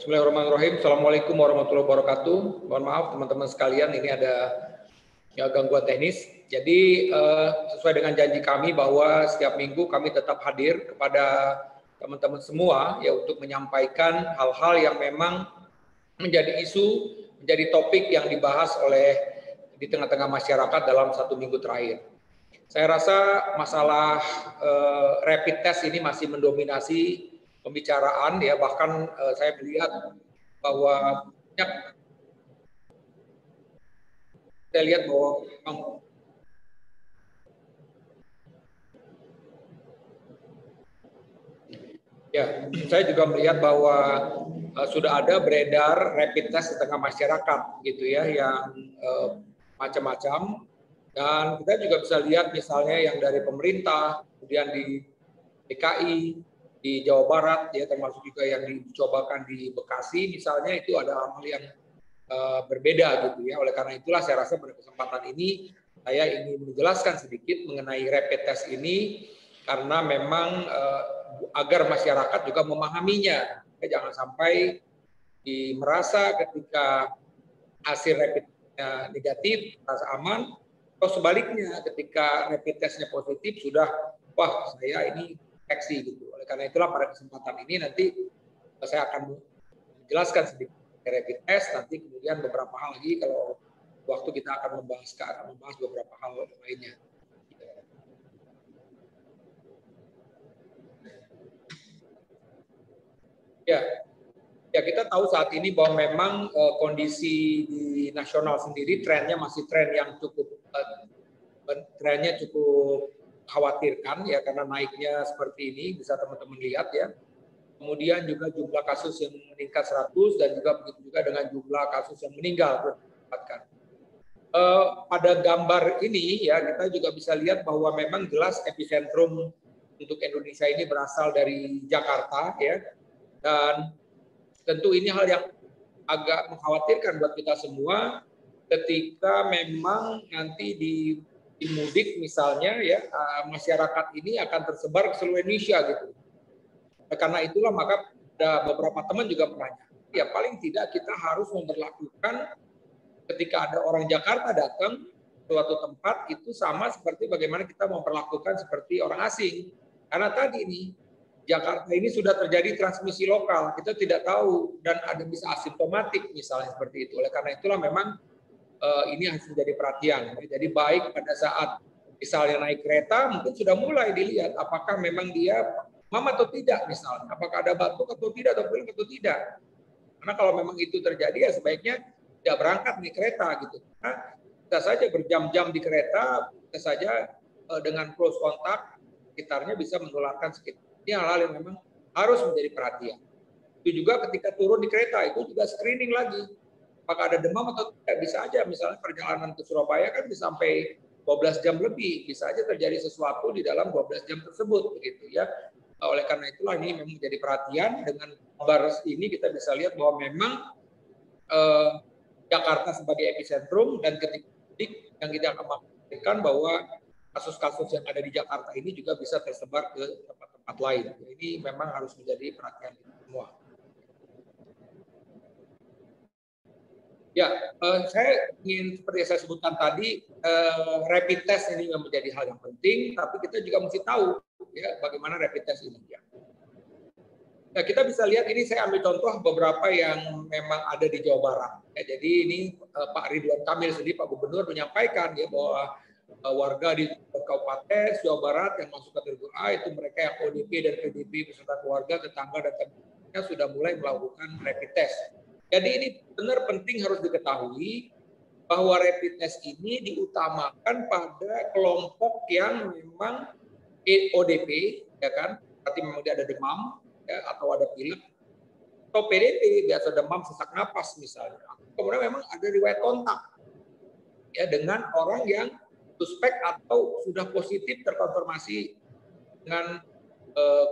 Bismillahirrahmanirrahim. Assalamualaikum warahmatullahi wabarakatuh. Mohon maaf teman-teman sekalian, ini ada gangguan teknis. Jadi sesuai dengan janji kami bahwa setiap minggu kami tetap hadir kepada teman-teman semua ya untuk menyampaikan hal-hal yang memang menjadi isu, menjadi topik yang dibahas oleh di tengah-tengah masyarakat dalam satu minggu terakhir. Saya rasa masalah rapid test ini masih mendominasi pembicaraan ya, bahkan saya melihat bahwa saya juga melihat bahwa sudah ada beredar rapid test di tengah masyarakat gitu ya, yang macam-macam, dan kita juga bisa lihat misalnya yang dari pemerintah, kemudian di DKI, di Jawa Barat ya, termasuk juga yang dicobakan di Bekasi misalnya, itu ada hal yang berbeda gitu ya. Oleh karena itulah saya rasa pada kesempatan ini saya ingin menjelaskan sedikit mengenai rapid test ini, karena memang agar masyarakat juga memahaminya. Jangan sampai merasa ketika hasil rapid negatif merasa aman, atau sebaliknya ketika rapid testnya positif sudah wah saya ini infeksi gitu. Oleh karena itulah pada kesempatan ini nanti saya akan menjelaskan sedikit rapid test, nanti kemudian beberapa hal lagi kalau waktu kita akan membahas beberapa hal lainnya. Ya, kita tahu saat ini bahwa memang kondisi di nasional sendiri trennya masih tren yang cukup khawatirkan ya, karena naiknya seperti ini bisa teman-teman lihat ya. Kemudian juga jumlah kasus yang meningkat 100 dan juga begitu juga dengan jumlah kasus yang meninggal. Pada gambar ini ya kita juga bisa lihat bahwa memang jelas epicentrum untuk Indonesia ini berasal dari Jakarta ya, dan tentu ini hal yang agak mengkhawatirkan buat kita semua ketika memang nanti di mudik misalnya ya, masyarakat ini akan tersebar ke seluruh Indonesia gitu. Karena itulah maka ada beberapa teman juga bertanya, ya paling tidak kita harus memperlakukan ketika ada orang Jakarta datang ke suatu tempat itu sama seperti bagaimana kita memperlakukan seperti orang asing. Karena tadi nih Jakarta ini sudah terjadi transmisi lokal, kita tidak tahu, dan ada bisa asimptomatik misalnya seperti itu. Oleh karena itulah memang ini harus menjadi perhatian. Jadi baik pada saat misalnya naik kereta, mungkin sudah mulai dilihat apakah memang dia demam atau tidak misalnya, apakah ada batuk atau tidak, atau pilek atau tidak. Karena kalau memang itu terjadi ya sebaiknya tidak berangkat naik kereta gitu. Nah, bisa saja berjam-jam di kereta, bisa saja dengan close kontak sekitarnya bisa menularkan sekitar. Ini hal-hal yang memang harus menjadi perhatian. Itu juga ketika turun di kereta itu juga screening lagi. Apakah ada demam atau tidak, bisa aja misalnya perjalanan ke Surabaya kan bisa sampai 12 jam lebih, bisa aja terjadi sesuatu di dalam 12 jam tersebut begitu ya. Oleh karena itulah ini memang menjadi perhatian. Dengan gambar ini kita bisa lihat bahwa memang Jakarta sebagai epicentrum, dan ketika yang kita akan memastikan bahwa kasus-kasus yang ada di Jakarta ini juga bisa tersebar ke tempat-tempat lain. Ini memang harus menjadi perhatian kita semua. Ya, saya ingin seperti yang saya sebutkan tadi, rapid test ini menjadi hal yang penting, tapi kita juga mesti tahu ya bagaimana rapid test ini. Ya. Nah, kita bisa lihat ini saya ambil contoh beberapa yang memang ada di Jawa Barat. Ya, jadi ini Pak Ridwan Kamil sendiri, Pak Gubernur menyampaikan ya bahwa warga di Kabupaten Jawa Barat yang masuk kategori A itu mereka yang ODP dan PDP beserta keluarga, tetangga dan temannya sudah mulai melakukan rapid test. Jadi ini benar penting harus diketahui bahwa rapid test ini diutamakan pada kelompok yang memang ODP, ya kan, berarti memang dia ada demam, ya, atau ada pilek, atau PDP, biasa demam sesak napas misalnya. Kemudian memang ada riwayat kontak ya dengan orang yang suspek atau sudah positif terkonfirmasi dengan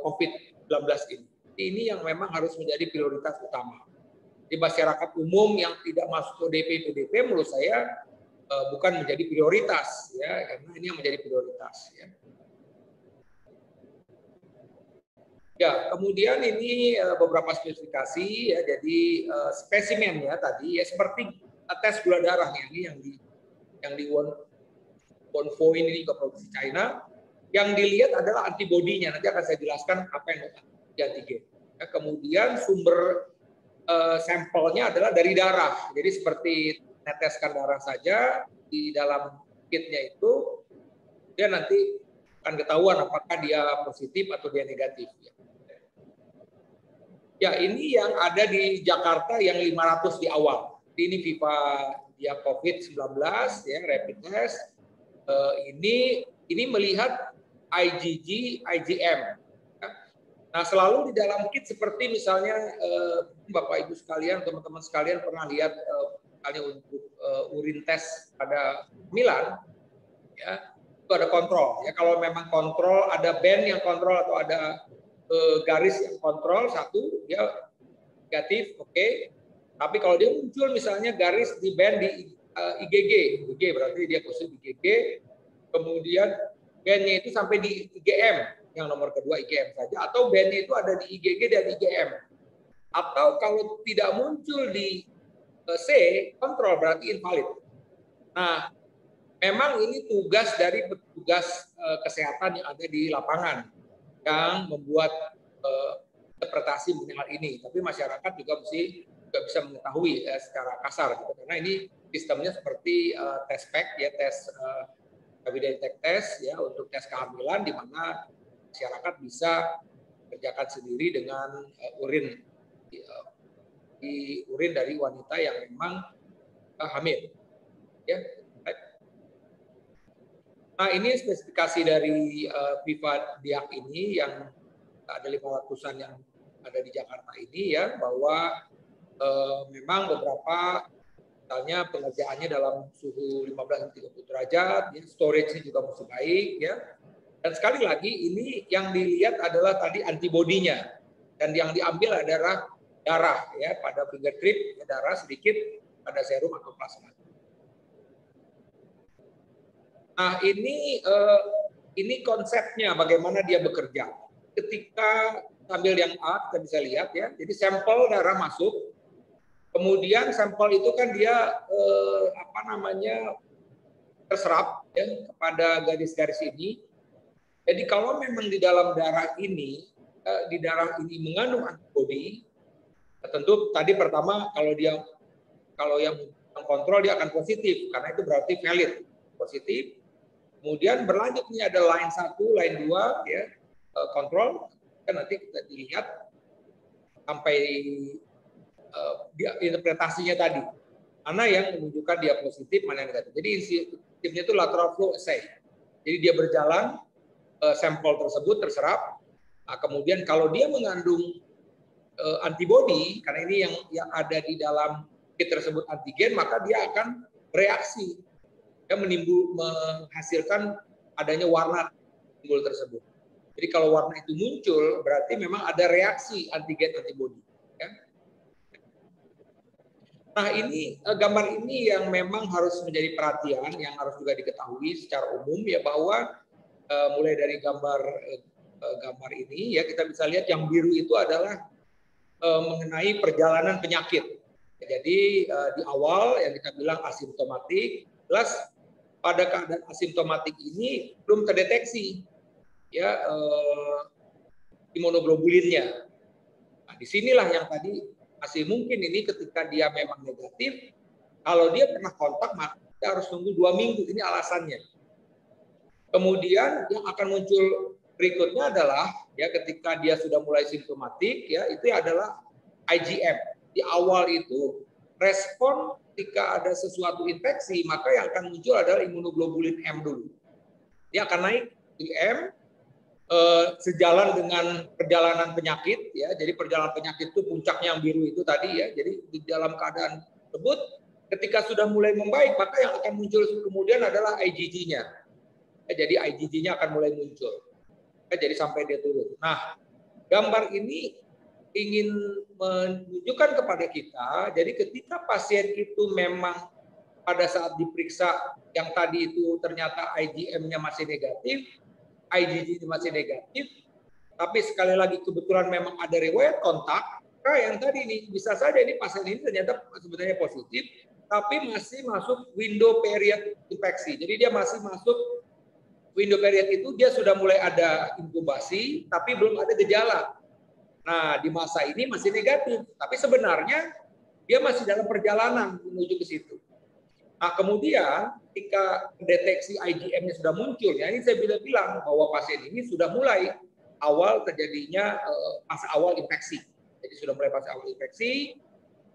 COVID-19 ini. Ini yang memang harus menjadi prioritas utama. Di masyarakat umum yang tidak masuk ODP PDP menurut saya bukan menjadi prioritas ya, karena ini yang menjadi prioritas ya. Ya, kemudian ini beberapa spesifikasi ya. Jadi spesimennya tadi ya seperti tes gula darah ya, ini yang di Wonfoin ini juga produksi China. Yang dilihat adalah antibodinya. Nanti akan saya jelaskan apa yang antigen. Ya, kemudian sumber sampelnya adalah dari darah. Jadi seperti neteskan darah saja di dalam kitnya itu, dia nanti akan ketahuan apakah dia positif atau dia negatif. Ya, ini yang ada di Jakarta yang 500 di awal. Ini Viva dia COVID-19 ya, rapid test. Ini melihat IgG, IgM. Nah, selalu di dalam kit seperti misalnya Bapak Ibu sekalian, teman-teman sekalian pernah lihat misalnya untuk urin tes pada Milan, ya itu ada kontrol. Ya kalau memang kontrol ada band yang kontrol atau ada garis yang kontrol satu, dia negatif, oke. Tapi kalau dia muncul misalnya garis di band di IgG berarti dia positif IgG, kemudian bandnya itu sampai di IgM, yang nomor kedua IgM saja, atau bandnya itu ada di IgG dan IgM. Atau kalau tidak muncul di C, kontrol berarti invalid. Nah, memang ini tugas dari petugas kesehatan yang ada di lapangan yang membuat interpretasi mengenai hal ini. Tapi masyarakat juga bisa mengetahui secara kasar, gitu. Karena ini sistemnya seperti tes pack ya, tes Evidence test ya untuk tes kehamilan, di mana masyarakat bisa kerjakan sendiri dengan urin urin dari wanita yang memang hamil. Ya. Nah, ini spesifikasi dari Viva Diag ini yang ada 500-an yang ada di Jakarta ini ya, bahwa memang beberapa misalnya pengerjaannya dalam suhu 15-30 derajat, ya, storage-nya juga mesti baik ya. Dan sekali lagi ini yang dilihat adalah tadi antibodinya, dan yang diambil adalah darah ya, pada fingertip ya, darah sedikit pada serum atau plasma. Nah, ini konsepnya bagaimana dia bekerja. Ketika ambil yang A, kita bisa lihat ya. Jadi sampel darah masuk, kemudian sampel itu kan dia terserap ya kepada garis-garis ini. Jadi kalau memang di dalam darah ini mengandung antibodi, tentu tadi pertama kalau yang kontrol dia akan positif karena itu berarti valid positif. Kemudian berlanjut ini ada line 1, line 2 ya, kontrol, kan nanti kita dilihat sampai interpretasinya tadi. Mana yang menunjukkan dia positif, mana yang negatif. Jadi sistemnya itu lateral flow assay. Jadi dia berjalan, sampel tersebut terserap. Nah, kemudian kalau dia mengandung antibodi, karena ini yang ada di dalam kit tersebut antigen, maka dia akan bereaksi. Yang menghasilkan adanya warna timbul tersebut. Jadi kalau warna itu muncul, berarti memang ada reaksi antigen antibodi. Ya. Nah, ini gambar ini yang memang harus menjadi perhatian, yang harus juga diketahui secara umum ya, bahwa mulai dari gambar ini ya, kita bisa lihat yang biru itu adalah mengenai perjalanan penyakit. Jadi di awal yang kita bilang asimptomatik, plus pada keadaan asimptomatik ini belum terdeteksi ya imunoglobulinnya. Nah, disinilah yang tadi masih mungkin ini ketika dia memang negatif, kalau dia pernah kontak maka dia harus tunggu 2 minggu. Ini alasannya. Kemudian yang akan muncul berikutnya adalah ya ketika dia sudah mulai simptomatik ya, itu adalah IgM. Di awal itu respon ketika ada sesuatu infeksi, maka yang akan muncul adalah imunoglobulin M dulu. Dia akan naik IgM sejalan dengan perjalanan penyakit ya. Jadi perjalanan penyakit itu puncaknya yang biru itu tadi ya. Jadi di dalam keadaan tersebut ketika sudah mulai membaik, maka yang akan muncul kemudian adalah IgG-nya. Ya, jadi IgG-nya akan mulai muncul. Ya, jadi sampai dia turun. Nah, gambar ini ingin menunjukkan kepada kita, jadi ketika pasien itu memang pada saat diperiksa yang tadi itu ternyata IgM-nya masih negatif, IgG-nya masih negatif, tapi sekali lagi kebetulan memang ada riwayat kontak, maka yang tadi ini bisa saja ini pasien ini ternyata sebenarnya positif, tapi masih masuk window period infeksi. Jadi dia masih masuk window period itu, dia sudah mulai ada inkubasi, tapi belum ada gejala. Nah, di masa ini masih negatif, tapi sebenarnya dia masih dalam perjalanan menuju ke situ. Nah, kemudian ketika deteksi IgM-nya sudah muncul, ya ini saya bilang bahwa pasien ini sudah mulai awal terjadinya fase awal infeksi. Jadi sudah mulai fase awal infeksi.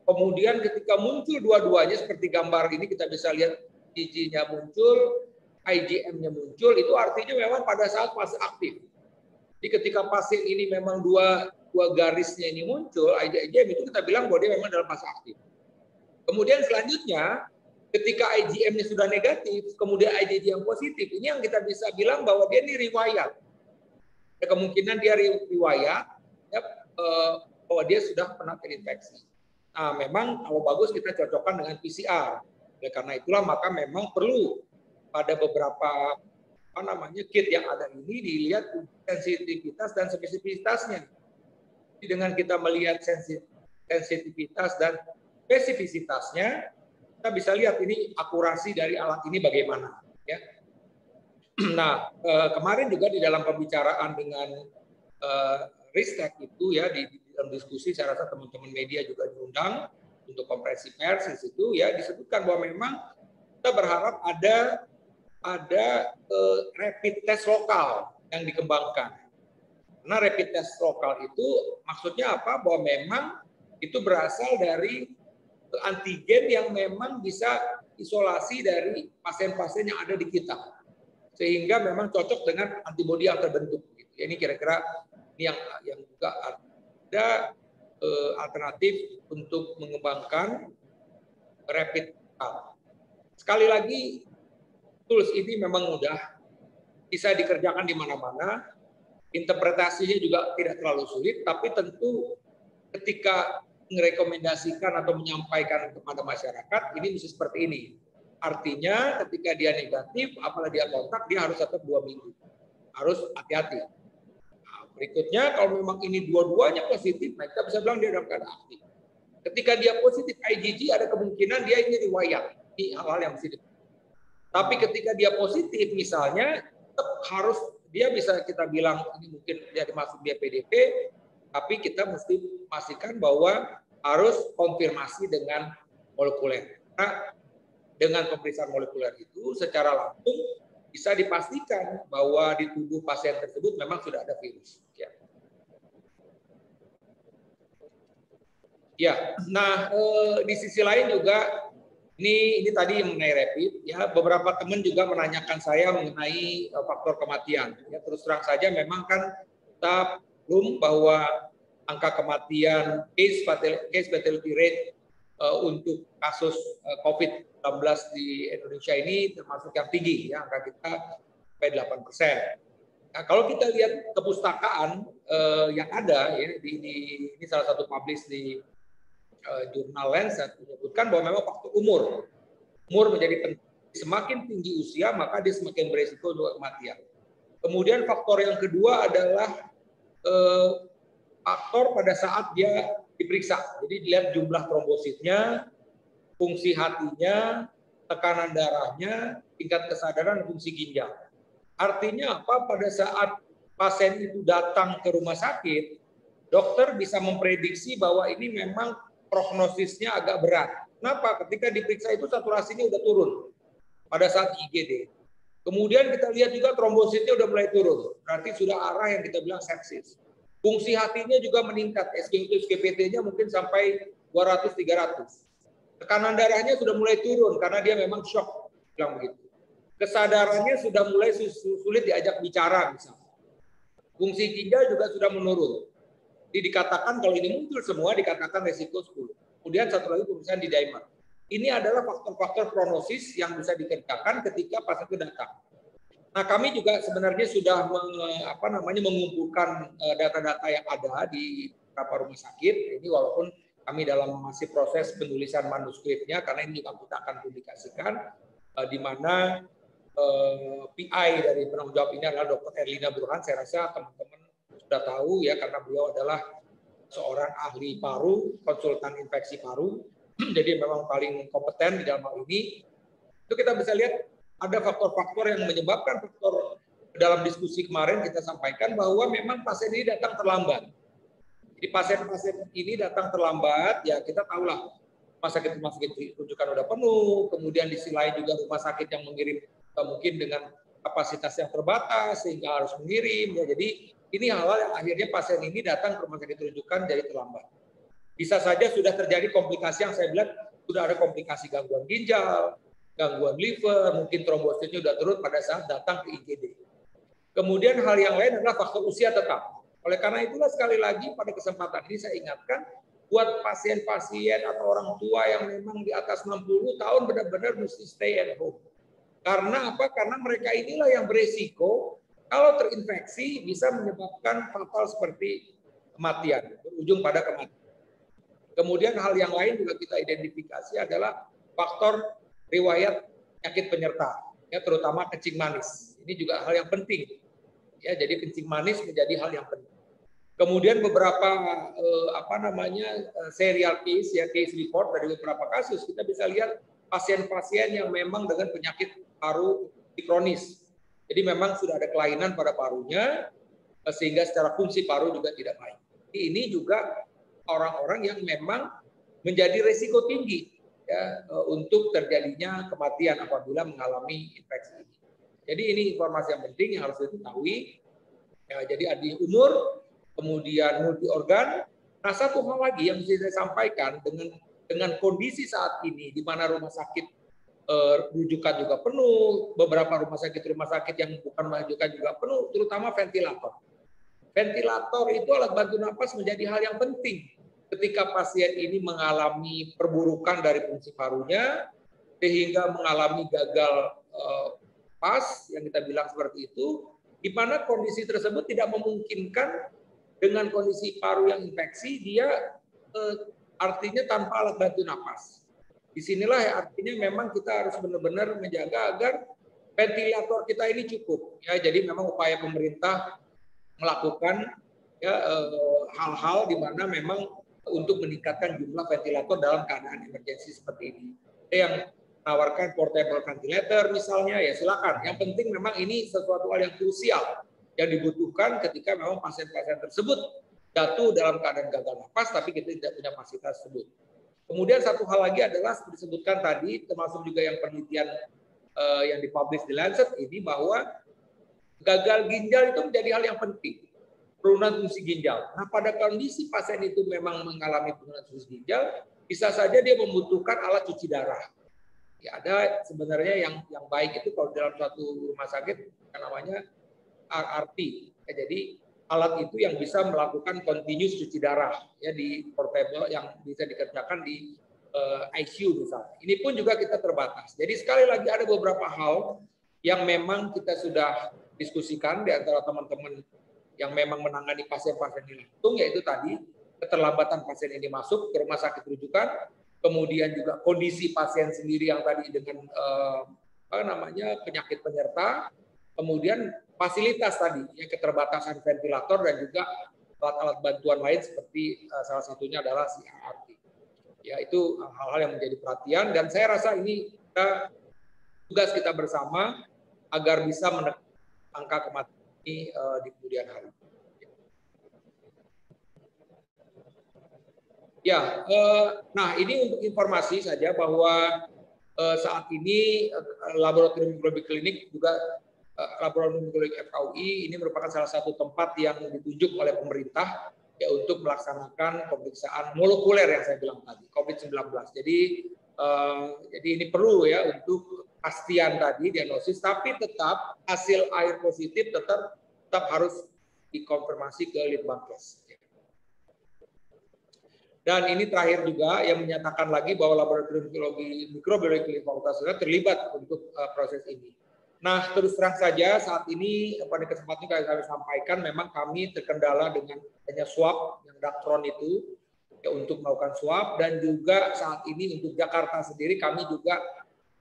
Kemudian ketika muncul dua-duanya seperti gambar ini kita bisa lihat IgG-nya muncul, IgM-nya muncul, itu artinya memang pada saat fase aktif. Jadi ketika pasien ini memang dua garisnya ini muncul, IgM itu kita bilang bahwa dia memang dalam fase aktif. Kemudian selanjutnya ketika IgM-nya sudah negatif, kemudian IgG yang positif, ini yang kita bisa bilang bahwa dia ini riwayat. Ya, kemungkinan dia riwayat ya, bahwa dia sudah pernah terinfeksi. Nah, memang kalau bagus kita cocokkan dengan PCR. Ya, karena itulah maka memang perlu pada beberapa kit yang ada ini dilihat sensitivitas dan spesifisitasnya. Jadi dengan kita melihat sensitivitas dan spesifisitasnya, kita bisa lihat ini akurasi dari alat ini bagaimana. Ya. Nah, kemarin juga di dalam pembicaraan dengan Ristek itu ya di dalam diskusi, saya rasa teman-teman media juga diundang untuk konferensi pers di situ ya disebutkan bahwa memang kita berharap ada rapid test lokal yang dikembangkan. Karena rapid test lokal itu maksudnya apa? Bahwa memang itu berasal dari antigen yang memang bisa isolasi dari pasien-pasien yang ada di kita, sehingga memang cocok dengan antibodi yang terbentuk. Ini kira-kira ini yang juga ada alternatif untuk mengembangkan rapid test. Sekali lagi, tools ini memang mudah, bisa dikerjakan di mana-mana, interpretasinya juga tidak terlalu sulit, tapi tentu ketika merekomendasikan atau menyampaikan kepada masyarakat ini mesti seperti ini. Artinya ketika dia negatif, apalagi dia kontak, dia harus tetap 2 minggu. Harus hati-hati. Nah, berikutnya kalau memang ini dua-duanya positif, nah kita bisa bilang dia dalam keadaan aktif. Ketika dia positif IgG, ada kemungkinan dia ini riwayat. Ini hal-hal yang mesti tapi ketika dia positif misalnya, tetap harus dia bisa kita bilang ini mungkin dia masuk dia PDP, tapi kita mesti pastikan bahwa harus konfirmasi dengan molekuler. Nah, dengan pemeriksaan molekuler itu secara langsung bisa dipastikan bahwa di tubuh pasien tersebut memang sudah ada virus. Ya, nah di sisi lain juga ini tadi mengenai rapid. Ya, beberapa teman juga menanyakan saya mengenai faktor kematian. Ya, terus terang saja memang kan kita belum bahwa angka kematian case fatality rate untuk kasus COVID-19 di Indonesia ini termasuk yang tinggi, ya angka kita sampai 8%. Nah, kalau kita lihat kepustakaan yang ada, ya, ini salah satu publish di jurnal Lancet menyebutkan bahwa memang faktor umur menjadi penting. Semakin tinggi usia maka dia semakin beresiko untuk kematian. Kemudian faktor yang kedua adalah faktor pada saat dia diperiksa. Jadi dilihat jumlah trombositnya, fungsi hatinya, tekanan darahnya, tingkat kesadaran, fungsi ginjal. Artinya apa? Pada saat pasien itu datang ke rumah sakit, dokter bisa memprediksi bahwa ini memang prognosisnya agak berat. Kenapa? Ketika diperiksa itu saturasinya udah turun pada saat IGD. Kemudian kita lihat juga trombositnya udah mulai turun. Berarti sudah arah yang kita bilang sepsis. Fungsi hatinya juga meningkat, SGO2, SGPT-nya mungkin sampai 200-300. Tekanan darahnya sudah mulai turun karena dia memang shock, bilang begitu. Kesadarannya sudah mulai sulit diajak bicara misalnya. Fungsi ginjal juga sudah menurun. Jadi dikatakan kalau ini muncul semua dikatakan resiko 10. Kemudian satu lagi pemeriksaan di dimer. Ini adalah faktor-faktor prognosis yang bisa dikerjakan ketika pasien itu datang. Nah, kami juga sebenarnya sudah mengumpulkan data-data yang ada di beberapa rumah sakit. Ini walaupun kami dalam masih proses penulisan manuskripnya, karena ini juga kita akan publikasikan, di mana PI dari penanggung jawab ini adalah Dr. Erlina Burhan. Saya rasa teman-teman sudah tahu ya, karena beliau adalah seorang ahli paru, konsultan infeksi paru, jadi memang paling kompeten di dalam hal ini. Itu kita bisa lihat ada faktor-faktor yang menyebabkan faktor. Dalam diskusi kemarin kita sampaikan bahwa memang pasien ini datang terlambat. Jadi pasien-pasien ini datang terlambat, ya kita tahulah rumah sakit rujukan udah penuh, kemudian di sisi lain juga rumah sakit yang mengirim mungkin dengan kapasitas yang terbatas sehingga harus mengirim. Ya, jadi ini hal-hal yang akhirnya pasien ini datang ke rumah sakit rujukan jadi terlambat. Bisa saja sudah terjadi komplikasi yang saya bilang sudah ada komplikasi gangguan ginjal, gangguan liver, mungkin trombositnya sudah turun pada saat datang ke IGD. Kemudian hal yang lain adalah faktor usia tetap. Oleh karena itulah sekali lagi pada kesempatan ini saya ingatkan buat pasien-pasien atau orang tua yang memang di atas 60 tahun benar-benar mesti stay at home. Karena apa? Karena mereka inilah yang beresiko kalau terinfeksi bisa menyebabkan fatal seperti kematian, berujung pada kematian. Kemudian hal yang lain juga kita identifikasi adalah faktor riwayat penyakit penyerta, ya terutama kencing manis. Ini juga hal yang penting. Ya, jadi kencing manis menjadi hal yang penting. Kemudian beberapa serial case, ya case report dari beberapa kasus kita bisa lihat pasien-pasien yang memang dengan penyakit paru kronis. Jadi memang sudah ada kelainan pada parunya sehingga secara fungsi paru juga tidak baik. Ini juga orang-orang yang memang menjadi risiko tinggi ya untuk terjadinya kematian apabila mengalami infeksi ini. Jadi ini informasi yang penting yang harus diketahui. Ya, jadi ada umur, kemudian multi organ. Nah, satu hal lagi yang bisa saya sampaikan dengan kondisi saat ini di mana rumah sakit rujukan juga penuh, beberapa rumah sakit yang bukan rujukan juga penuh, terutama ventilator. Ventilator itu alat bantu napas menjadi hal yang penting ketika pasien ini mengalami perburukan dari fungsi parunya sehingga mengalami gagal pas yang kita bilang seperti itu, di mana kondisi tersebut tidak memungkinkan dengan kondisi paru yang infeksi dia artinya tanpa alat bantu napas. Disinilah ya artinya memang kita harus benar-benar menjaga agar ventilator kita ini cukup. Ya, jadi memang upaya pemerintah melakukan ya hal-hal di mana memang untuk meningkatkan jumlah ventilator dalam keadaan emergensi seperti ini. Yang menawarkan portable ventilator misalnya, ya silakan. Yang penting memang ini sesuatu hal yang krusial yang dibutuhkan ketika memang pasien-pasien tersebut jatuh dalam keadaan gagal napas, tapi kita tidak punya fasilitas tersebut. Kemudian satu hal lagi adalah seperti disebutkan tadi, termasuk juga yang penelitian yang dipublish di Lancet ini, bahwa gagal ginjal itu menjadi hal yang penting, penurunan fungsi ginjal. Nah, pada kondisi pasien itu memang mengalami penurunan fungsi ginjal, bisa saja dia membutuhkan alat cuci darah. Ya, ada sebenarnya yang baik itu kalau dalam suatu rumah sakit namanya RRT. Ya, jadi alat itu yang bisa melakukan continuous cuci darah ya di portable yang bisa dikerjakan di ICU misalnya. Ini pun juga kita terbatas. Jadi sekali lagi ada beberapa hal yang memang kita sudah diskusikan di antara teman-teman yang memang menangani pasien-pasien ini langsung, yaitu tadi keterlambatan pasien ini masuk ke rumah sakit rujukan. Kemudian juga kondisi pasien sendiri yang tadi dengan penyakit penyerta, kemudian fasilitas tadi, ya, keterbatasan ventilator dan juga alat-alat bantuan lain seperti salah satunya adalah si RRT. Ya, itu hal-hal yang menjadi perhatian dan saya rasa ini tugas kita bersama agar bisa menekan angka kematian ini di kemudian hari. Ya, nah ini untuk informasi saja bahwa saat ini laboratorium mikrobiologi klinik juga laboratorium mikrobiologi FKUI ini merupakan salah satu tempat yang ditunjuk oleh pemerintah ya untuk melaksanakan pemeriksaan molekuler yang saya bilang tadi COVID-19. Jadi ini perlu ya untuk pastian tadi diagnosis, tapi tetap hasil air positif tetap harus dikonfirmasi ke Litbangkes. Dan ini terakhir juga yang menyatakan lagi bahwa laboratorium mikrobiologi klinik Fakultas Kedokteran terlibat untuk proses ini. Nah, terus terang saja saat ini pada kesempatan kami sampaikan memang kami terkendala dengan adanya swab yang Daktron itu ya, untuk melakukan swab, dan juga saat ini untuk Jakarta sendiri kami juga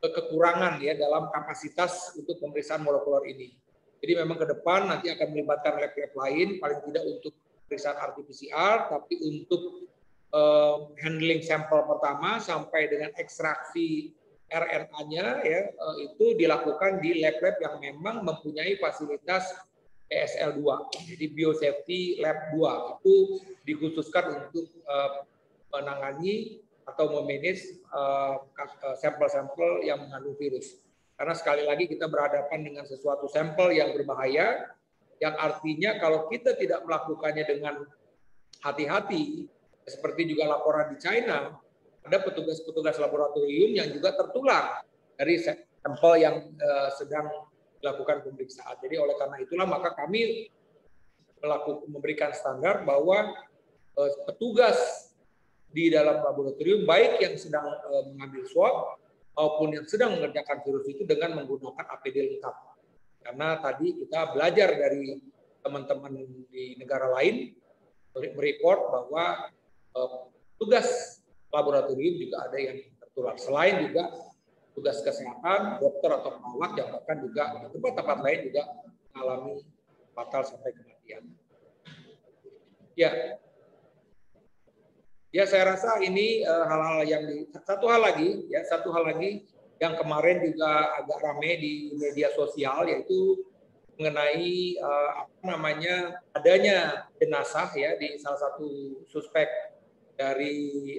kekurangan ya dalam kapasitas untuk pemeriksaan molekuler ini. Jadi memang ke depan nanti akan melibatkan lab-lab lain, paling tidak untuk pemeriksaan RT-PCR, tapi untuk handling sampel pertama sampai dengan ekstraksi RNA-nya ya itu dilakukan di lab-lab yang memang mempunyai fasilitas BSL 2. Jadi Biosafety Lab 2 itu dikhususkan untuk menangani atau memanage sampel-sampel yang mengandung virus. Karena sekali lagi kita berhadapan dengan sesuatu sampel yang berbahaya, yang artinya kalau kita tidak melakukannya dengan hati-hati, seperti juga laporan di China, ada petugas-petugas laboratorium yang juga tertular dari sampel yang sedang dilakukan pemeriksaan. Jadi oleh karena itulah maka kami memberikan standar bahwa petugas di dalam laboratorium baik yang sedang mengambil swab maupun yang sedang mengerjakan virus itu dengan menggunakan APD lengkap. Karena tadi kita belajar dari teman-teman di negara lain mereport bahwa tugas laboratorium juga ada yang tertular. Selain juga tugas kesehatan, dokter atau perawat yang bahkan juga di tempat-tempat lain juga mengalami fatal sampai kematian. Ya, saya rasa ini hal-hal yang satu hal lagi yang kemarin juga agak ramai di media sosial yaitu mengenai adanya jenazah ya di salah satu suspek dari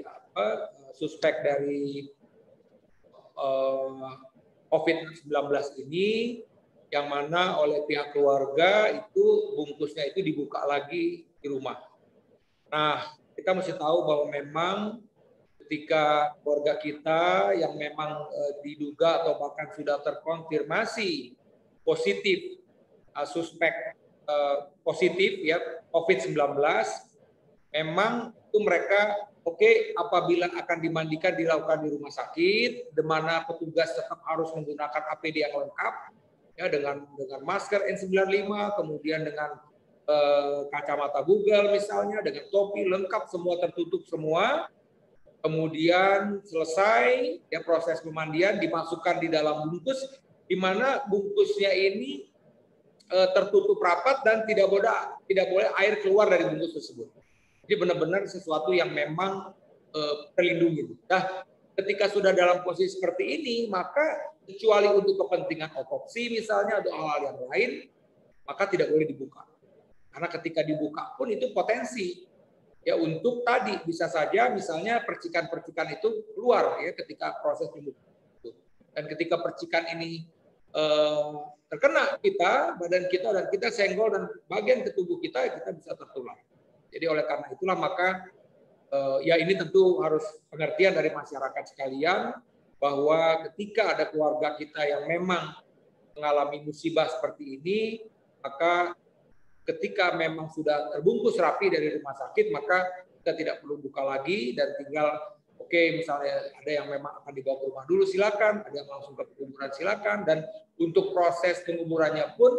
COVID-19 ini, yang mana oleh pihak keluarga itu bungkusnya itu dibuka lagi di rumah. Nah, kita mesti tahu bahwa memang ketika keluarga kita yang memang diduga atau bahkan sudah terkonfirmasi positif suspek positif ya COVID-19, memang itu mereka apabila akan dimandikan dilakukan di rumah sakit, di mana petugas tetap harus menggunakan APD yang lengkap ya dengan masker N95, kemudian dengan kacamata Google misalnya, dengan topi lengkap semua tertutup semua. Kemudian selesai ya proses pemandian dimasukkan di dalam bungkus di mana bungkusnya ini tertutup rapat dan tidak boleh air keluar dari bungkus tersebut. Jadi benar-benar sesuatu yang memang terlindungi. Nah, ketika sudah dalam posisi seperti ini, maka kecuali untuk kepentingan otopsi misalnya atau hal-hal yang lain, maka tidak boleh dibuka. Karena ketika dibuka pun itu potensi ya untuk tadi bisa saja misalnya percikan-percikan itu keluar ya ketika proses pembukaan itu. Dan ketika percikan ini terkena badan kita dan kita senggol dan bagian ke tubuh kita bisa tertular. Jadi oleh karena itulah maka ya ini tentu harus pengertian dari masyarakat sekalian bahwa ketika ada keluarga kita yang memang mengalami musibah seperti ini, maka ketika memang sudah terbungkus rapi dari rumah sakit, maka kita tidak perlu buka lagi dan tinggal misalnya ada yang memang akan dibawa ke rumah dulu silakan, ada yang langsung ke kuburan silakan, dan untuk proses penguburannya pun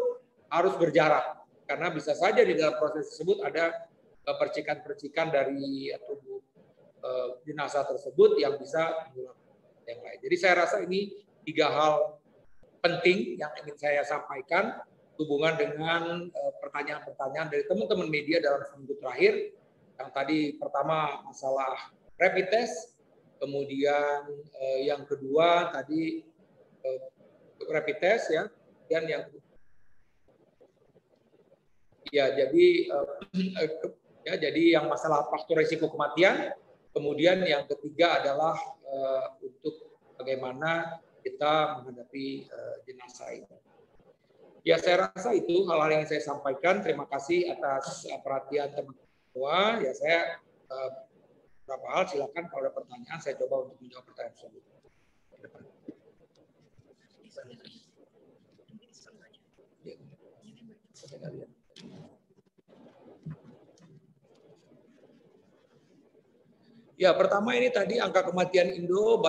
harus berjarak karena bisa saja di dalam proses tersebut ada percikan-percikan dari tubuh jenazah tersebut yang bisa menularkan yang lain. Jadi saya rasa ini 3 hal penting yang ingin saya sampaikan hubungan dengan pertanyaan-pertanyaan dari teman-teman media dalam seminggu terakhir. Yang tadi pertama masalah rapid test, kemudian yang kedua tadi rapid test ya, dan yang jadi yang masalah faktor risiko kematian, kemudian yang ketiga adalah untuk bagaimana kita menghadapi jenazah ini. Ya saya rasa itu hal-hal yang saya sampaikan. Terima kasih atas perhatian teman-teman semua. Ya saya beberapa hal silakan kalau ada pertanyaan saya coba untuk menjawab pertanyaan tersebut. Ya, pertama ini tadi angka kematian Indo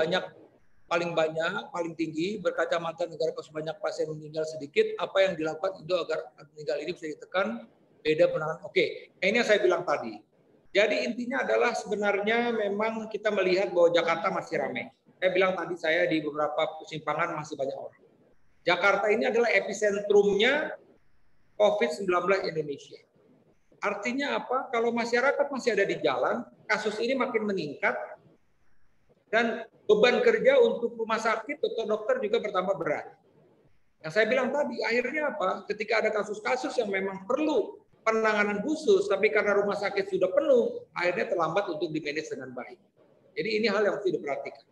paling tinggi, berkacamata negara banyak pasien meninggal sedikit, apa yang dilakukan Indo agar meninggal ini bisa ditekan, beda penanganan. Ini yang saya bilang tadi. Jadi intinya adalah sebenarnya memang kita melihat bahwa Jakarta masih ramai. Saya bilang tadi saya di beberapa persimpangan masih banyak orang. Jakarta ini adalah episentrumnya COVID-19 Indonesia. Artinya apa? Kalau masyarakat masih ada di jalan, kasus ini makin meningkat, dan beban kerja untuk rumah sakit atau dokter juga bertambah berat. Yang saya bilang tadi, akhirnya apa? Ketika ada kasus-kasus yang memang perlu penanganan khusus, tapi karena rumah sakit sudah penuh, akhirnya terlambat untuk dimanage dengan baik. Jadi ini hal yang harus diperhatikan.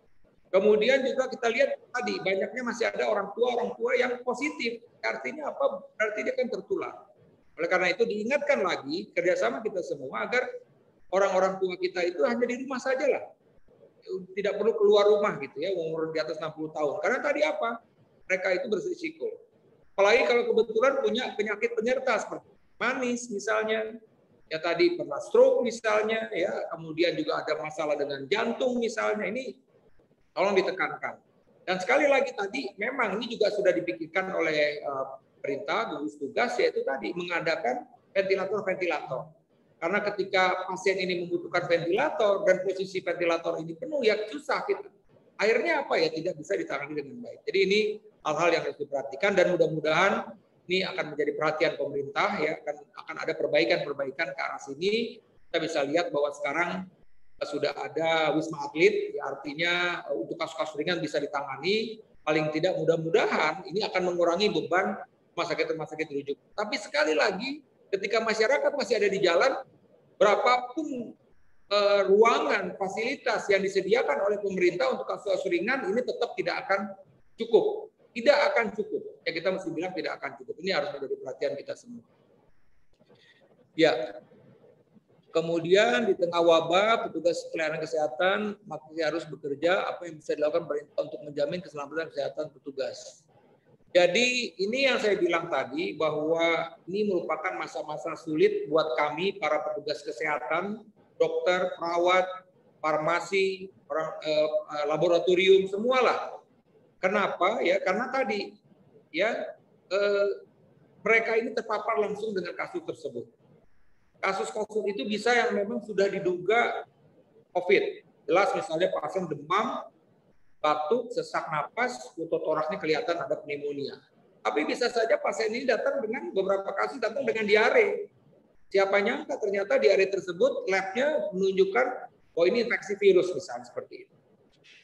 Kemudian juga kita lihat tadi, banyaknya masih ada orang tua yang positif. Artinya apa? Berarti dia kan tertular. Oleh karena itu diingatkan lagi kerjasama kita semua agar orang-orang tua kita itu hanya di rumah saja lah. Tidak perlu keluar rumah gitu ya, umur di atas 60 tahun. Karena tadi apa? Mereka itu berisiko. Apalagi kalau kebetulan punya penyakit penyerta seperti manis misalnya, ya tadi pernah stroke misalnya, ya kemudian juga ada masalah dengan jantung misalnya, ini tolong ditekankan. Dan sekali lagi tadi, memang ini juga sudah dipikirkan oleh pemerintah, gugus tugas, yaitu tadi mengadakan ventilator-ventilator. Karena ketika pasien ini membutuhkan ventilator dan posisi ventilator ini penuh, ya susah kita. Akhirnya apa ya, tidak bisa ditangani dengan baik. Jadi ini hal-hal yang harus diperhatikan dan mudah-mudahan ini akan menjadi perhatian pemerintah ya, akan ada perbaikan-perbaikan ke arah sini. Kita bisa lihat bahwa sekarang sudah ada Wisma Atlet, ya artinya untuk kasus-kasus ringan bisa ditangani. Paling tidak mudah-mudahan ini akan mengurangi beban rumah sakit rujukan. Tapi sekali lagi, ketika masyarakat masih ada di jalan, berapapun ruangan, fasilitas yang disediakan oleh pemerintah untuk kasus-kasus ringan, ini tetap tidak akan cukup. Tidak akan cukup. Ya kita mesti bilang tidak akan cukup. Ini harus menjadi perhatian kita semua. Ya. Kemudian di tengah wabah, petugas pelayanan kesehatan masih harus bekerja apa yang bisa dilakukan pemerintah untuk menjamin keselamatan kesehatan petugas. Jadi ini yang saya bilang tadi bahwa ini merupakan masa-masa sulit buat kami para petugas kesehatan, dokter, perawat, farmasi, laboratorium, semualah. Kenapa? Ya karena tadi ya mereka ini terpapar langsung dengan kasus tersebut. Kasus-kasus itu bisa yang memang sudah diduga COVID. Jelas misalnya pasien demam, batuk, sesak napas, fototoraksnya kelihatan ada pneumonia. Tapi bisa saja pasien ini datang dengan beberapa kasus datang dengan diare. Siapa nyangka ternyata diare tersebut labnya menunjukkan bahwa ini infeksi virus misalnya seperti itu.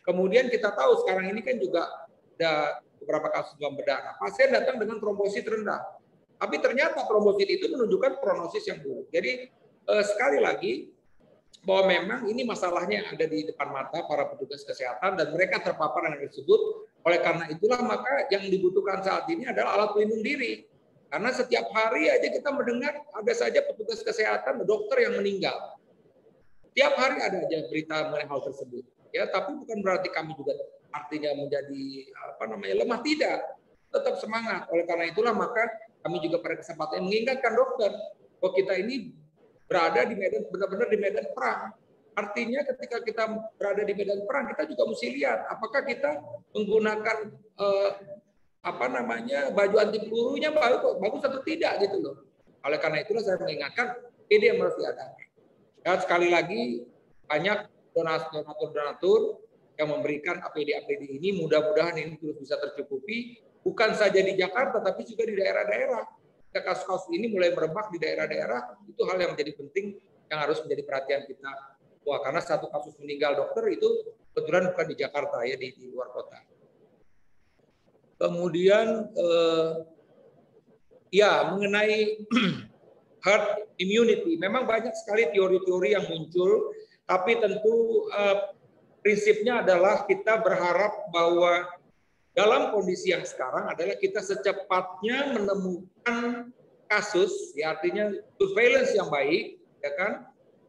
Kemudian kita tahu sekarang ini kan juga ada beberapa kasus demam berdarah. Pasien datang dengan trombosit rendah. Tapi ternyata trombosit itu menunjukkan prognosis yang buruk. Jadi sekali lagi bahwa memang ini masalahnya yang ada di depan mata para petugas kesehatan dan mereka terpapar dengan tersebut. Oleh karena itulah maka yang dibutuhkan saat ini adalah alat pelindung diri. Karena setiap hari aja kita mendengar ada saja petugas kesehatan, dokter yang meninggal. Tiap hari ada aja berita mengenai hal tersebut. Ya, tapi bukan berarti kami juga artinya menjadi lemah, tidak. Tetap semangat. Oleh karena itulah maka kami juga pada kesempatan mengingatkan dokter bahwa kita ini berada di medan, benar-benar di medan perang. Artinya ketika kita berada di medan perang, kita juga mesti lihat apakah kita menggunakan baju anti pelurunya bagus atau tidak gitu loh. Oleh karena itulah saya mengingatkan ini yang harus diadakan. Dan sekali lagi banyak donatur-donatur yang memberikan APD-APD ini, mudah-mudahan ini terus bisa tercukupi. Bukan saja di Jakarta, tapi juga di daerah-daerah. Kasus-kasus ini mulai merebak di daerah-daerah, itu hal yang menjadi penting yang harus menjadi perhatian kita. Wah, karena satu kasus meninggal dokter itu kebetulan bukan di Jakarta, ya di luar kota. Kemudian, mengenai herd immunity, memang banyak sekali teori-teori yang muncul, tapi tentu prinsipnya adalah kita berharap bahwa dalam kondisi yang sekarang adalah kita secepatnya menemukan kasus, ya artinya surveillance yang baik, ya kan?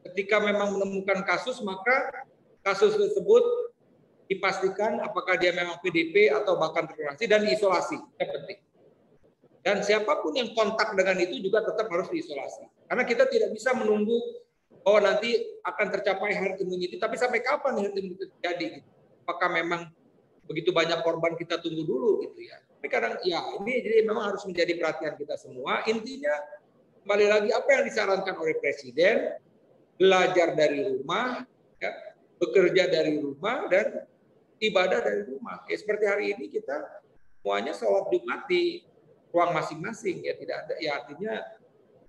Ketika memang menemukan kasus, maka kasus tersebut dipastikan apakah dia memang PDP atau bahkan terkonfirmasi dan diisolasi, yang penting. Dan siapapun yang kontak dengan itu juga tetap harus diisolasi. Karena kita tidak bisa menunggu bahwa nanti akan tercapai herd immunity, tapi sampai kapan herd immunity terjadi? Gitu. Apakah memang begitu banyak korban kita tunggu dulu gitu ya. Tapi kadang ya ini jadi memang harus menjadi perhatian kita semua. Intinya kembali lagi apa yang disarankan oleh Presiden, belajar dari rumah, ya, bekerja dari rumah dan ibadah dari rumah. Ya, seperti hari ini kita semuanya sholat Jumat di ruang masing-masing ya, tidak ada ya, artinya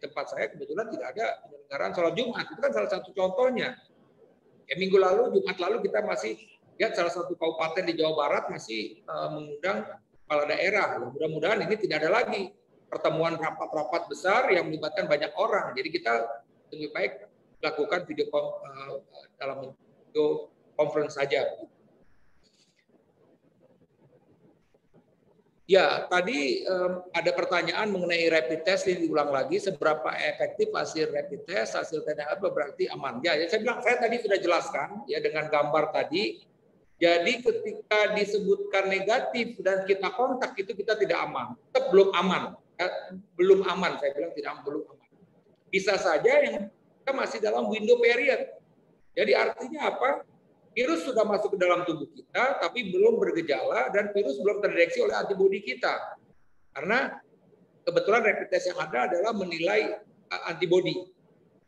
tempat saya kebetulan tidak ada penyelenggaraan sholat Jumat, itu kan salah satu contohnya. Ya, minggu lalu, Jumat lalu kita masih lihat salah satu kabupaten di Jawa Barat masih mengundang kepala daerah. Mudah-mudahan ini tidak ada lagi pertemuan rapat-rapat besar yang melibatkan banyak orang. Jadi kita lebih baik lakukan dalam video conference saja. Ya, tadi ada pertanyaan mengenai rapid test, ini diulang lagi, seberapa efektif hasil rapid test, hasil TNF berarti aman. Ya, saya bilang, saya tadi sudah jelaskan ya dengan gambar tadi. Jadi ketika disebutkan negatif dan kita kontak itu kita tidak aman, tetap belum aman, belum aman. Saya bilang belum aman. Bisa saja yang kita masih dalam window period. Jadi artinya apa? Virus sudah masuk ke dalam tubuh kita, tapi belum bergejala dan virus belum terdeteksi oleh antibodi kita. Karena kebetulan rapid test yang ada adalah menilai antibodi.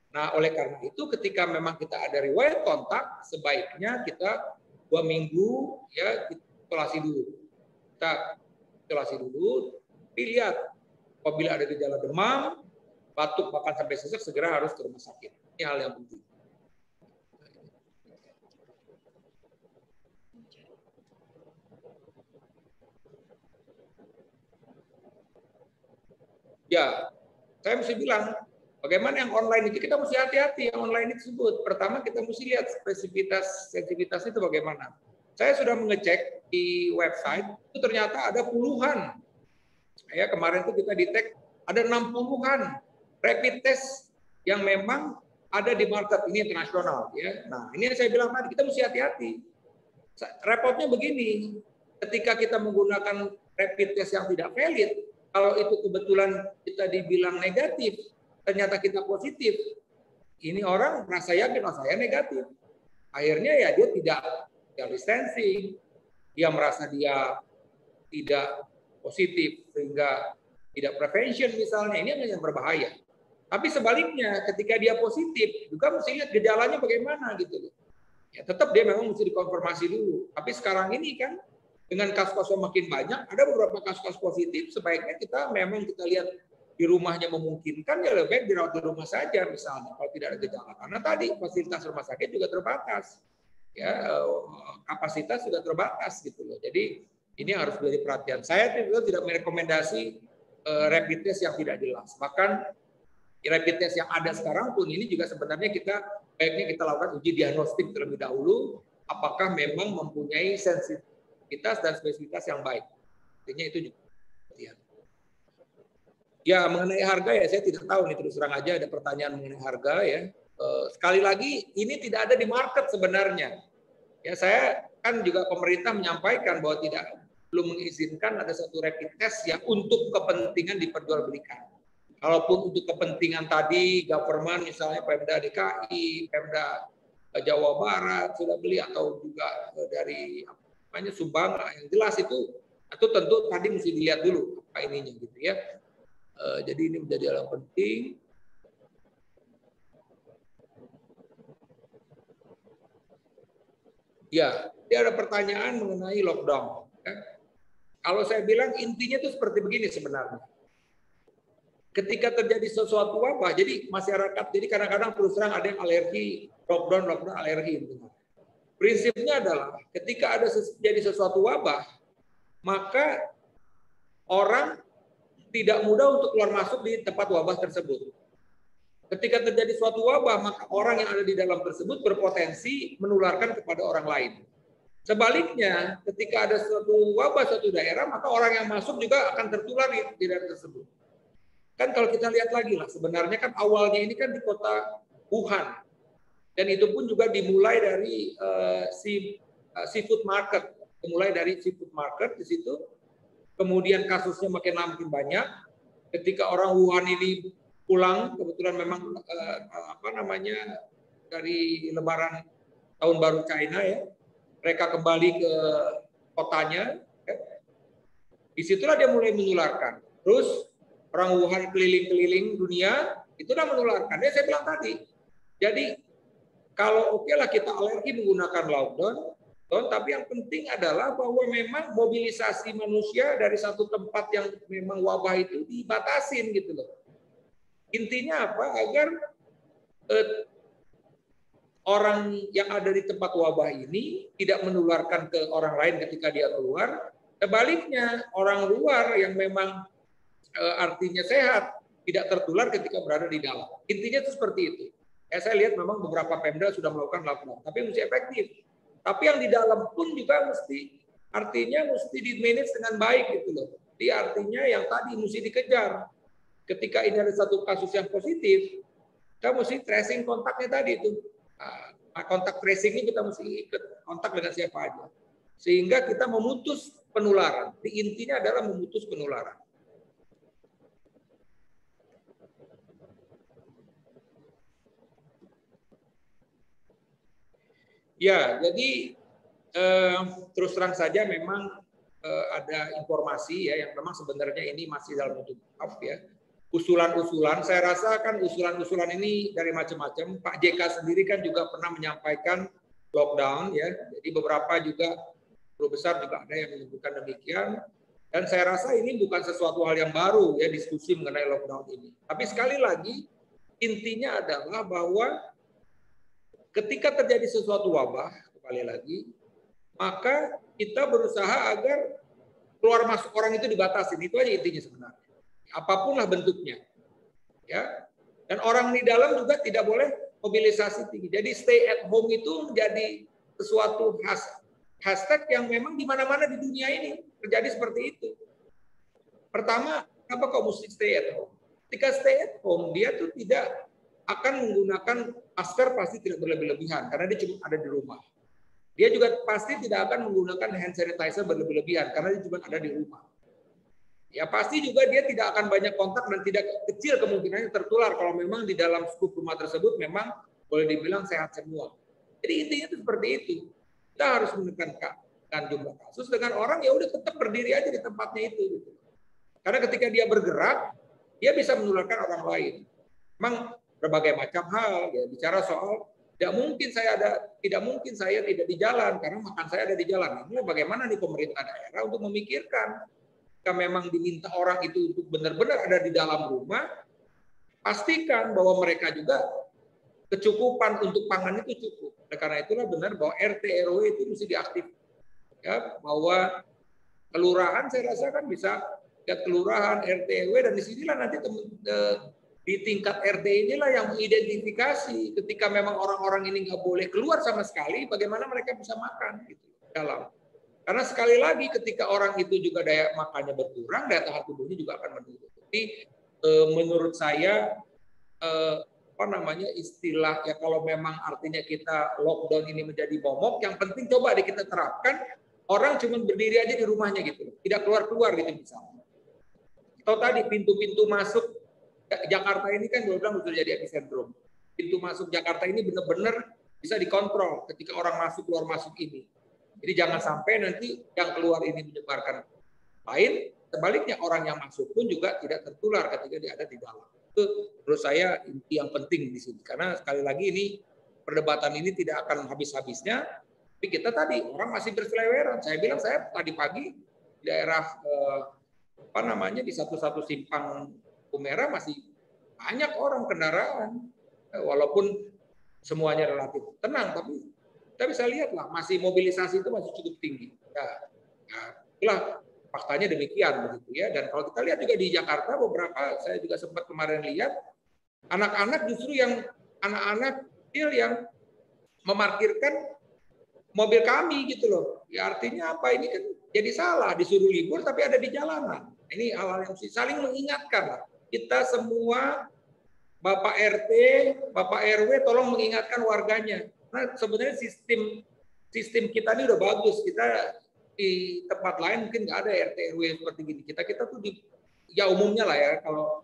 Nah, oleh karena itu ketika memang kita ada riwayat kontak, sebaiknya kita 2 minggu ya isolasi dulu. Kita isolasi dulu, lihat apabila ada gejala demam, batuk bahkan sampai sesak, segera harus ke rumah sakit. Ini hal yang penting. Ya, saya mesti bilang, bagaimana yang online itu kita mesti hati-hati yang online tersebut. Pertama kita mesti lihat sensitivitas itu bagaimana. Saya sudah mengecek di website, itu ternyata ada puluhan. Ya, kemarin itu kita detect ada 60-an rapid test yang memang ada di market ini internasional. Ya. Nah, ini yang saya bilang tadi, kita mesti hati-hati. Repotnya begini, ketika kita menggunakan rapid test yang tidak valid, kalau itu kebetulan kita dibilang negatif, ternyata kita positif, ini orang merasa yakin, oh saya negatif. Akhirnya ya dia tidak distancing, dia merasa dia tidak positif, sehingga tidak prevention misalnya, ini yang berbahaya. Tapi sebaliknya, ketika dia positif, juga mesti lihat gejalanya bagaimana gitu. Ya, tetap dia memang mesti dikonfirmasi dulu. Tapi sekarang ini kan, dengan kasus-kasus makin banyak, ada beberapa kasus-kasus positif, sebaiknya kita lihat di rumahnya memungkinkan, ya lebih baik dirawat di rumah saja misalnya, kalau tidak ada gejala. Karena tadi fasilitas rumah sakit juga terbatas, ya kapasitas sudah terbatas gitu loh. Jadi ini harus menjadi perhatian. Saya tidak merekomendasi rapid test yang tidak jelas. Bahkan rapid test yang ada sekarang pun ini juga sebenarnya baiknya kita lakukan uji diagnostik terlebih dahulu, apakah memang mempunyai sensitivitas dan spesifitas yang baik. Artinya itu juga. Ya, mengenai harga ya saya tidak tahu nih, terus terang aja ada pertanyaan mengenai harga ya. Sekali lagi ini tidak ada di market sebenarnya. Ya, saya kan juga pemerintah menyampaikan bahwa belum mengizinkan ada satu rapid test yang untuk kepentingan diperjualbelikan. Kalaupun untuk kepentingan tadi government misalnya Pemda DKI, Pemda Jawa Barat sudah beli atau juga dari sumbangan, yang jelas itu tentu tadi mesti dilihat dulu apa ininya gitu ya. Jadi ini menjadi hal yang penting. Ya, dia ada pertanyaan mengenai lockdown. Ya. Kalau saya bilang intinya itu seperti begini sebenarnya. Ketika terjadi sesuatu wabah, jadi masyarakat, jadi kadang-kadang terus terang ada yang alergi, lockdown alergi. Prinsipnya adalah ketika jadi sesuatu wabah, maka orang tidak mudah untuk keluar masuk di tempat wabah tersebut. Ketika terjadi suatu wabah, maka orang yang ada di dalam tersebut berpotensi menularkan kepada orang lain. Sebaliknya, ketika ada suatu wabah suatu daerah, maka orang yang masuk juga akan tertular di daerah tersebut. Kan kalau kita lihat lagi lah, sebenarnya kan awalnya ini kan di kota Wuhan. Dan itu pun juga dimulai dari seafood market. Dimulai dari seafood market di situ. Kemudian kasusnya makin banyak. Ketika orang Wuhan ini pulang, kebetulan memang dari Lebaran Tahun Baru China ya, mereka kembali ke kotanya. Ya. Disitulah dia mulai menularkan. Terus orang Wuhan keliling-keliling dunia, itu udah menularkan. Ya saya bilang tadi. Jadi kalau oke lah kita alergi menggunakan lockdown, lockdown, tapi yang penting adalah bahwa memang mobilisasi manusia dari satu tempat yang memang wabah itu dibatasin gitu loh. Intinya apa? Agar orang yang ada di tempat wabah ini tidak menularkan ke orang lain ketika dia keluar. Sebaliknya, orang luar yang memang artinya sehat tidak tertular ketika berada di dalam. Intinya itu seperti itu. Saya lihat memang beberapa Pemda sudah melakukan lockdown, tapi mesti efektif. Tapi yang di dalam pun juga mesti di manage dengan baik gitu loh. Jadi artinya yang tadi mesti dikejar. Ketika ini ada satu kasus yang positif, kita mesti tracing kontaknya tadi itu. Kontak tracing ini kita mesti ikut kontak dengan siapa aja. Sehingga kita memutus penularan. Di intinya adalah memutus penularan. Ya, jadi terus terang saja memang ada informasi ya yang memang sebenarnya ini masih dalam bentuk draft ya. Usulan-usulan, saya rasa kan usulan-usulan ini dari macam-macam. Pak JK sendiri kan juga pernah menyampaikan lockdown ya. Jadi beberapa juga guru besar juga ada yang menyebutkan demikian. Dan saya rasa ini bukan sesuatu hal yang baru ya diskusi mengenai lockdown ini. Tapi sekali lagi intinya adalah bahwa ketika terjadi sesuatu wabah, kembali lagi, maka kita berusaha agar keluar masuk orang itu dibatasi. Itu aja intinya sebenarnya. Apapun lah bentuknya. Ya. Dan orang di dalam juga tidak boleh mobilisasi tinggi. Jadi stay at home itu menjadi sesuatu hashtag yang memang di mana-mana di dunia ini terjadi seperti itu. Pertama, kenapa kok mesti stay at home? Ketika stay at home, dia tuh tidak akan menggunakan masker, pasti tidak berlebih-lebihan karena dia cuma ada di rumah. Dia juga pasti tidak akan menggunakan hand sanitizer berlebih-lebihan karena dia cuma ada di rumah. Ya pasti juga dia tidak akan banyak kontak dan tidak kecil kemungkinannya tertular kalau memang di dalam skup rumah tersebut memang boleh dibilang sehat semua. Jadi intinya itu seperti itu. Kita harus menekankan jumlah kasus dengan orang ya udah tetap berdiri aja di tempatnya itu. Gitu. Karena ketika dia bergerak, dia bisa menularkan orang lain. Memang berbagai macam hal ya bicara soal tidak mungkin saya tidak di jalan karena makan saya ada di jalan. Ini bagaimana nih pemerintah daerah untuk memikirkan jika memang diminta orang itu untuk benar-benar ada di dalam rumah, pastikan bahwa mereka juga kecukupan untuk pangan itu cukup. Karena itulah benar bahwa RT RW itu mesti diaktifkan. Ya, bahwa kelurahan saya rasa kan bisa lihat kelurahan RT RW dan disinilah nanti di tingkat RT inilah yang mengidentifikasi ketika memang orang-orang ini nggak boleh keluar sama sekali, bagaimana mereka bisa makan gitu dalam. Karena sekali lagi ketika orang itu juga daya makannya berkurang, daya tahan tubuhnya juga akan menurun. Jadi menurut saya istilah ya kalau memang artinya kita lockdown ini menjadi momok, yang penting coba deh kita terapkan orang cuma berdiri aja di rumahnya gitu, tidak keluar-keluar gitu misalnya. Atau tadi pintu-pintu masuk Jakarta ini kan gue bilang sudah jadi epicentrum. Pintu masuk Jakarta ini benar-benar bisa dikontrol ketika orang masuk keluar masuk ini. Jadi jangan sampai nanti yang keluar ini menyebarkan lain, sebaliknya orang yang masuk pun juga tidak tertular ketika dia ada di dalam. Itu menurut saya inti yang penting di sini. Karena sekali lagi ini perdebatan ini tidak akan habis-habisnya. Tapi kita tadi orang masih berseleweran. Saya bilang saya tadi pagi di daerah di satu simpang Merah masih banyak orang kendaraan. Walaupun semuanya relatif tenang, tapi kita bisa lihat lah masih mobilisasi itu masih cukup tinggi. Itulah faktanya demikian begitu ya. Dan kalau kita lihat juga di Jakarta beberapa saya juga sempat kemarin lihat anak-anak justru yang anak-anak kecil yang memarkirkan mobil kami gitu loh. Ya artinya apa ini kan jadi salah disuruh libur tapi ada di jalanan. Ini hal-hal yang saling mengingatkan lah. Kita semua Bapak RT, Bapak RW tolong mengingatkan warganya. Nah, sebenarnya sistem kita ini udah bagus. Kita di tempat lain mungkin nggak ada RT RW seperti gini. Kita tuh ya umumnya lah ya kalau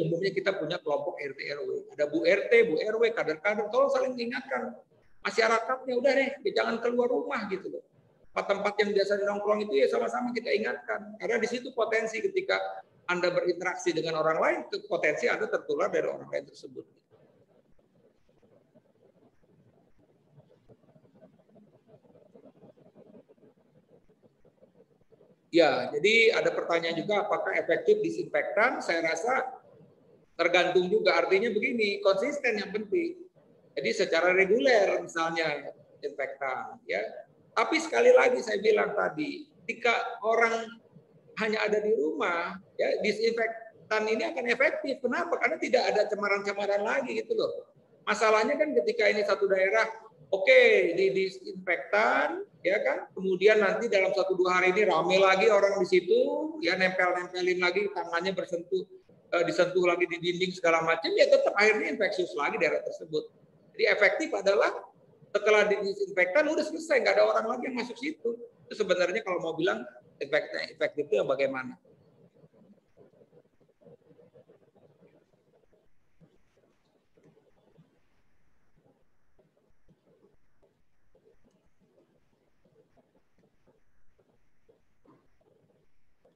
umumnya kita punya kelompok RT RW. Ada Bu RT, Bu RW, kader-kader tolong saling mengingatkan masyarakatnya udah deh jangan keluar rumah gitu loh. Tempat yang biasa nongkrong itu ya sama-sama kita ingatkan. Karena di situ potensi ketika Anda berinteraksi dengan orang lain, potensi Anda tertular dari orang lain tersebut. Ya, jadi ada pertanyaan juga apakah efektif disinfektan? Saya rasa tergantung juga. Artinya begini, konsisten yang penting. Jadi secara reguler misalnya disinfektan, ya. Tapi sekali lagi saya bilang tadi, ketika orang hanya ada di rumah, ya disinfektan ini akan efektif. Kenapa? Karena tidak ada cemaran-cemaran lagi gitu loh. Masalahnya kan ketika ini satu daerah, oke, di disinfektan, ya kan, kemudian nanti dalam 1-2 hari ini rame lagi orang di situ, ya nempel-nempelin lagi tangannya disentuh lagi di dinding segala macam, ya tetap akhirnya infeksius lagi daerah tersebut. Jadi efektif adalah setelah disinfektan udah selesai, nggak ada orang lagi yang masuk situ. Itu sebenarnya kalau mau bilang efektif itu bagaimana?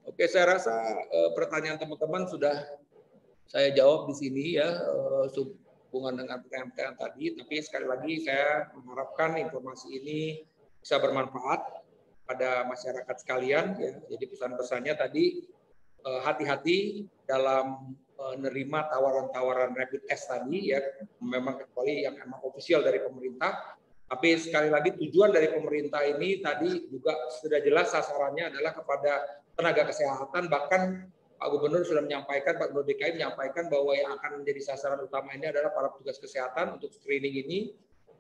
Oke, saya rasa pertanyaan teman-teman sudah saya jawab di sini ya, hubungan dengan pertanyaan tadi. Tapi sekali lagi saya mengharapkan informasi ini bisa bermanfaat pada masyarakat sekalian. Ya. Jadi pesan-pesannya tadi hati-hati dalam menerima tawaran-tawaran rapid test tadi ya, memang kecuali yang memang ofisial dari pemerintah. Tapi sekali lagi tujuan dari pemerintah ini tadi juga sudah jelas sasarannya adalah kepada tenaga kesehatan, bahkan Pak Gubernur sudah menyampaikan, Pak Gubernur DKI menyampaikan bahwa yang akan menjadi sasaran utama ini adalah para petugas kesehatan untuk screening ini,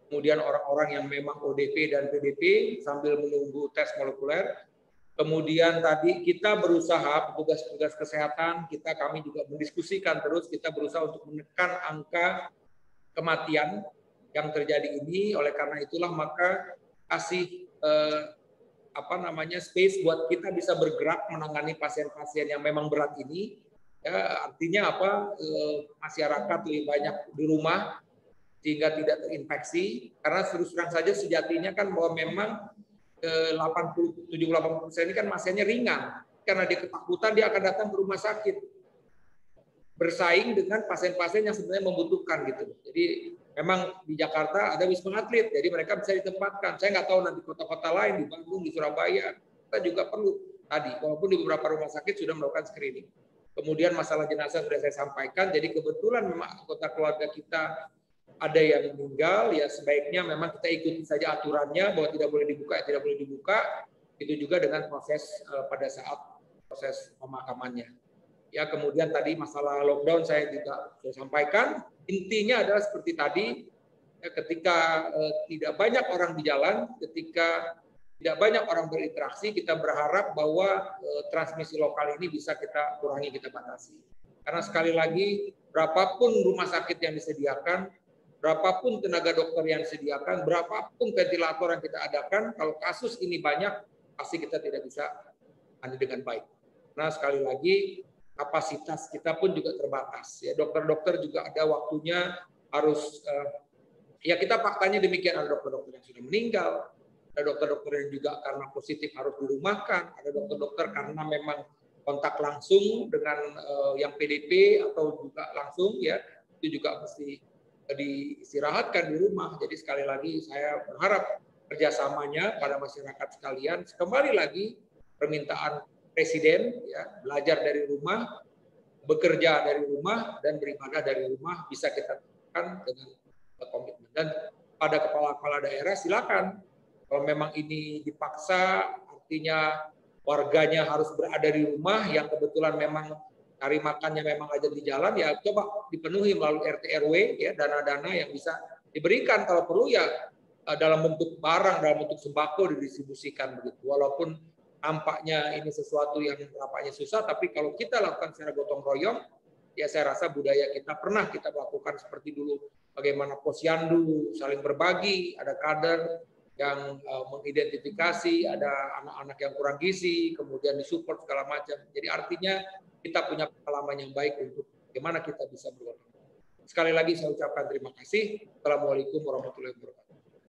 kemudian orang-orang yang memang ODP dan PDP sambil menunggu tes molekuler. Kemudian tadi kita berusaha, petugas-petugas kesehatan, kami juga mendiskusikan terus, kita berusaha untuk menekan angka kematian yang terjadi ini. Oleh karena itulah maka kasih space buat kita bisa bergerak menangani pasien-pasien yang memang berat ini. Ya, artinya masyarakat lebih banyak di rumah sehingga tidak terinfeksi. Karena terus terang saja sejatinya kan bahwa memang 70-80% ini kan pasiennya ringan. Karena dia ketakutan dia akan datang ke rumah sakit. Bersaing dengan pasien-pasien yang sebenarnya membutuhkan gitu. Jadi memang di Jakarta ada Wisma Atlet, jadi mereka bisa ditempatkan. Saya nggak tahu nanti kota-kota lain di Bandung, di Surabaya, kita juga perlu tadi, walaupun di beberapa rumah sakit sudah melakukan screening. Kemudian masalah jenazah sudah saya sampaikan, jadi kebetulan memang anggota keluarga kita ada yang meninggal, ya sebaiknya memang kita ikuti saja aturannya bahwa tidak boleh dibuka, tidak boleh dibuka. Itu juga dengan proses pada saat proses pemakamannya. Ya, kemudian tadi masalah lockdown saya juga sudah sampaikan. Intinya adalah seperti tadi, ya, ketika tidak banyak orang di jalan, ketika tidak banyak orang berinteraksi, kita berharap bahwa transmisi lokal ini bisa kita kurangi, kita batasi. Karena sekali lagi, berapapun rumah sakit yang disediakan, berapapun tenaga dokter yang disediakan, berapapun ventilator yang kita adakan, kalau kasus ini banyak, pasti kita tidak bisa tangani dengan baik. Nah, sekali lagi, kapasitas kita pun juga terbatas. Ya, dokter-dokter juga ada waktunya harus ya kita faktanya demikian, ada dokter-dokter yang sudah meninggal, ada dokter-dokter yang juga karena positif harus dirumahkan, ada dokter-dokter karena memang kontak langsung dengan yang PDP atau juga langsung ya itu juga mesti diistirahatkan di rumah. Jadi sekali lagi saya berharap kerjasamanya pada masyarakat sekalian. Kembali lagi permintaan Presiden ya, belajar dari rumah, bekerja dari rumah, dan beribadah dari rumah bisa kita lakukan dengan komitmen. Dan pada kepala-kepala daerah silakan, kalau memang ini dipaksa, artinya warganya harus berada di rumah, yang kebetulan memang cari makannya memang aja di jalan, ya coba dipenuhi melalui RT RW ya, dana-dana yang bisa diberikan, kalau perlu ya dalam bentuk barang, dalam bentuk sembako didistribusikan begitu. Walaupun tampaknya ini sesuatu yang nampaknya susah, tapi kalau kita lakukan secara gotong royong, ya saya rasa budaya kita pernah kita lakukan seperti dulu, bagaimana posyandu saling berbagi, ada kader yang mengidentifikasi, ada anak-anak yang kurang gizi, kemudian disupport segala macam. Jadi artinya kita punya pengalaman yang baik untuk bagaimana kita bisa bergotong. Sekali lagi saya ucapkan terima kasih. Assalamualaikum warahmatullahi wabarakatuh.